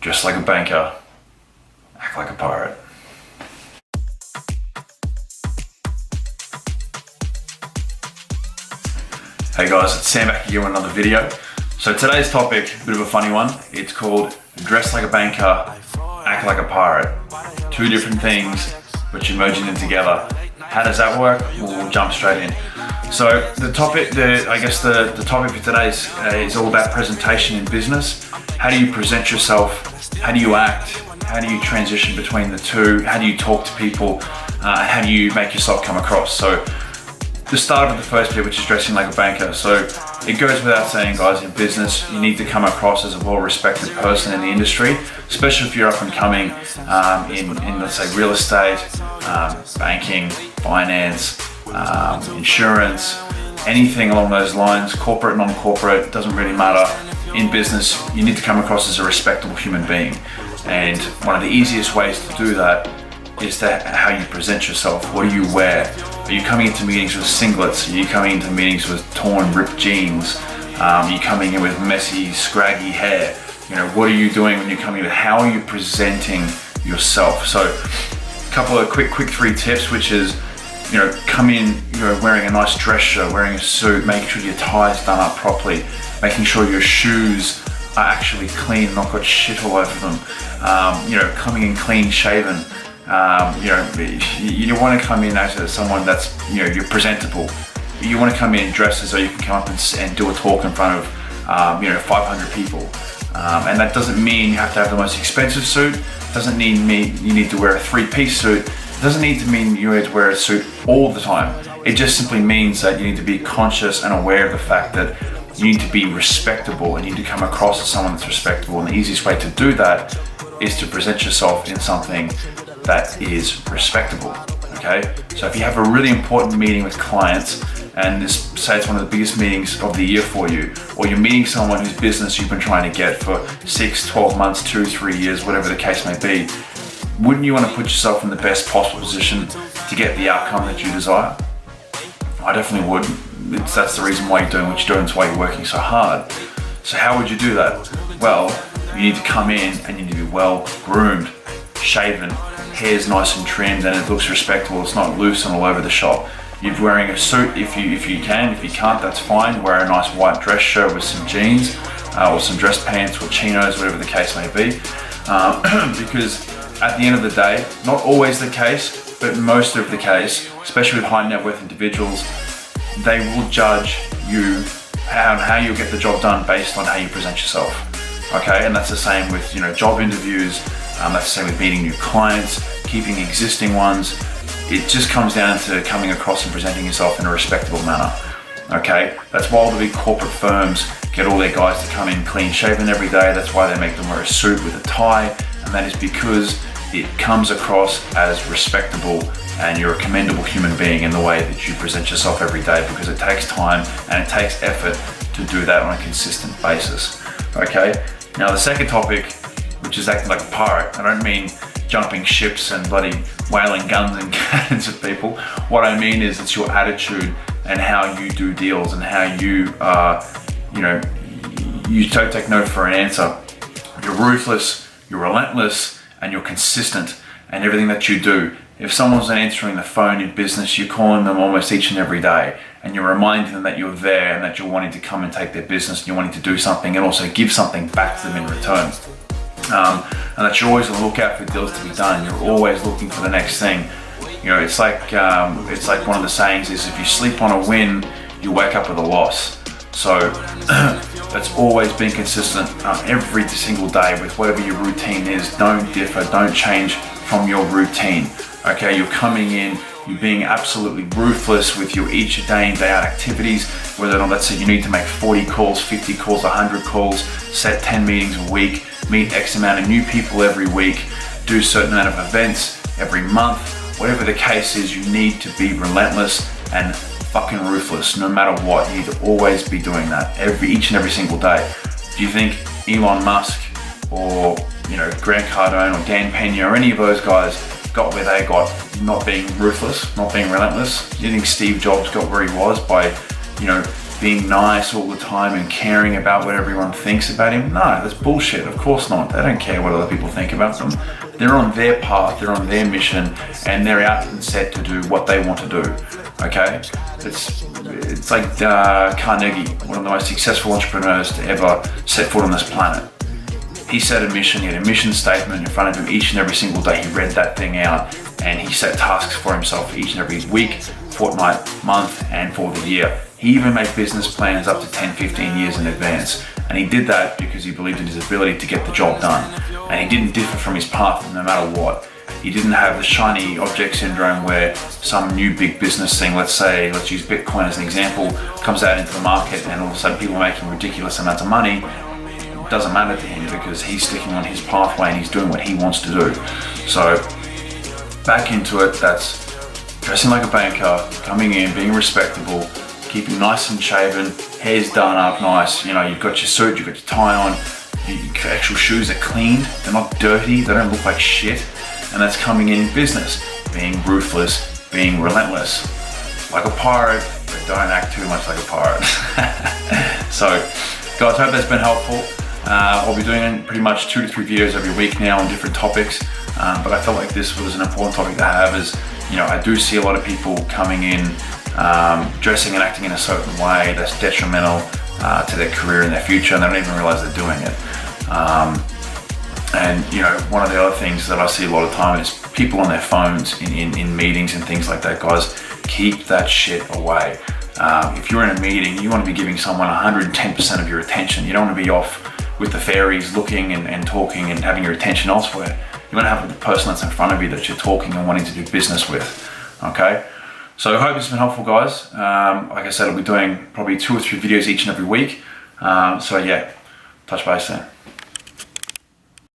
Dress like a banker, act like a pirate. Hey guys, it's Sam back here with another video. So today's topic, a bit of a funny one. It's called dress like a banker, act like a pirate. Two different things, but you're merging them together. How does that work? We'll jump straight in. So the topic, the topic for today is all about presentation in business. How do you present yourself? How do you act? How do you transition between the two? How do you talk to people? How do you make yourself come across? So the start of the first bit, which is dressing like a banker. So it goes without saying, guys, in business, you need to come across as a well-respected person in the industry, especially if you're up and coming in let's say, real estate, banking, finance, insurance, anything along those lines, corporate, non-corporate, doesn't really matter. In business, you need to come across as a respectable human being. And one of the easiest ways to do that is how you present yourself. What do you wear? Are you coming into meetings with singlets? Are you coming into meetings with torn, ripped jeans? Are you coming in with messy, scraggy hair? You know, what are you doing when you're coming in? How are you presenting yourself? So a couple of quick three tips, which is, you know, come in, you know, wearing a nice dress shirt, wearing a suit, making sure your tie's done up properly, making sure your shoes are actually clean and not got shit all over them. You know, coming in clean shaven. You know, you want to come in as someone that's, you know, you're presentable. You want to come in dressed as though you can come up and do a talk in front of, you know, 500 people. And that doesn't mean you have to have the most expensive suit. Doesn't mean you need to wear a three-piece suit. It doesn't need to mean you need to wear a suit all the time. It just simply means that you need to be conscious and aware of the fact that you need to be respectable and you need to come across as someone that's respectable. And the easiest way to do that is to present yourself in something that is respectable, okay? So if you have a really important meeting with clients, and say it's one of the biggest meetings of the year for you, or you're meeting someone whose business you've been trying to get for 6, 12 months, 2, 3 years, whatever the case may be, wouldn't you want to put yourself in the best possible position to get the outcome that you desire? I definitely would. That's the reason why you're doing what you're doing. It's why you're working so hard. So how would you do that? Well, you need to come in and you need to be well groomed, shaven, hair's nice and trimmed, and it looks respectable. It's not loose and all over the shop. You're wearing a suit if you can. If you can't, that's fine. Wear a nice white dress shirt with some jeans or some dress pants or chinos, whatever the case may be. Because at the end of the day, not always the case, but most of the case, especially with high net worth individuals, they will judge you how you'll get the job done based on how you present yourself. Okay, and that's the same with, you know, job interviews. That's the same with meeting new clients, keeping existing ones. It just comes down to coming across and presenting yourself in a respectable manner. Okay, that's why all the big corporate firms get all their guys to come in clean shaven every day. That's why they make them wear a suit with a tie, and that is because it comes across as respectable and you're a commendable human being in the way that you present yourself every day, because it takes time and it takes effort to do that on a consistent basis. Okay, now the second topic, which is acting like a pirate. I don't mean jumping ships and bloody whaling guns and cannons at people. What I mean is it's your attitude and how you do deals and how you, you know, you don't take no for an answer. You're ruthless, you're relentless, and you're consistent in everything that you do. If someone's not answering the phone in business, you're calling them almost each and every day, and you're reminding them that you're there and that you're wanting to come and take their business and you're wanting to do something and also give something back to them in return. And that you're always on the lookout for deals to be done. You're always looking for the next thing. You know, it's like one of the sayings is, if you sleep on a win, you wake up with a loss. So that's always being consistent every single day with whatever your routine is. Don't differ, don't change from your routine. Okay, you're coming in, you're being absolutely ruthless with your each day in, day out activities, whether or not, let's say you need to make 40 calls, 50 calls, 100 calls, set 10 meetings a week, meet X amount of new people every week, do a certain amount of events every month. Whatever the case is, you need to be relentless and fucking ruthless no matter what. You need to always be doing that each and every single day. Do you think Elon Musk or, you know, Grant Cardone or Dan Pena or any of those guys got where they got not being ruthless, not being relentless? Do you think Steve Jobs got where he was by, you know, being nice all the time and caring about what everyone thinks about him. No, that's bullshit. Of course not. They don't care what other people think about them. They're on their path, they're on their mission, and they're out and set to do what they want to do. Okay? It's like Carnegie, one of the most successful entrepreneurs to ever set foot on this planet. He set a mission, he had a mission statement in front of him each and every single day. He read that thing out and he set tasks for himself each and every week, fortnight, month, and for the year. He even made business plans up to 10, 15 years in advance. And he did that because he believed in his ability to get the job done. And he didn't differ from his path no matter what. He didn't have the shiny object syndrome where some new big business thing, let's use Bitcoin as an example, comes out into the market and all of a sudden people are making ridiculous amounts of money. It doesn't matter to him because he's sticking on his pathway and he's doing what he wants to do. So back into it, that's dressing like a banker, coming in, being respectable, keeping nice and shaven, hair's done up nice, you know, you've got your suit, you've got your tie on, your actual shoes are cleaned, they're not dirty, they don't look like shit, and that's coming in business, being ruthless, being relentless, like a pirate, but don't act too much like a pirate. So, guys, I hope that's been helpful. I'll be doing pretty much 2 to 3 videos every week now on different topics, but I felt like this was an important topic to have as, you know, I do see a lot of people coming in dressing and acting in a certain way that's detrimental to their career and their future, and they don't even realize they're doing it. And you know, one of the other things that I see a lot of time is people on their phones in meetings and things like that. Guys, keep that shit away. If you're in a meeting, you want to be giving someone 110% of your attention. You don't want to be off with the fairies looking and talking and having your attention elsewhere. You want to have the person that's in front of you that you're talking and wanting to do business with. Okay? So I hope this has been helpful, guys. Like I said, I'll be doing probably 2 or 3 videos each and every week. So yeah, touch base soon.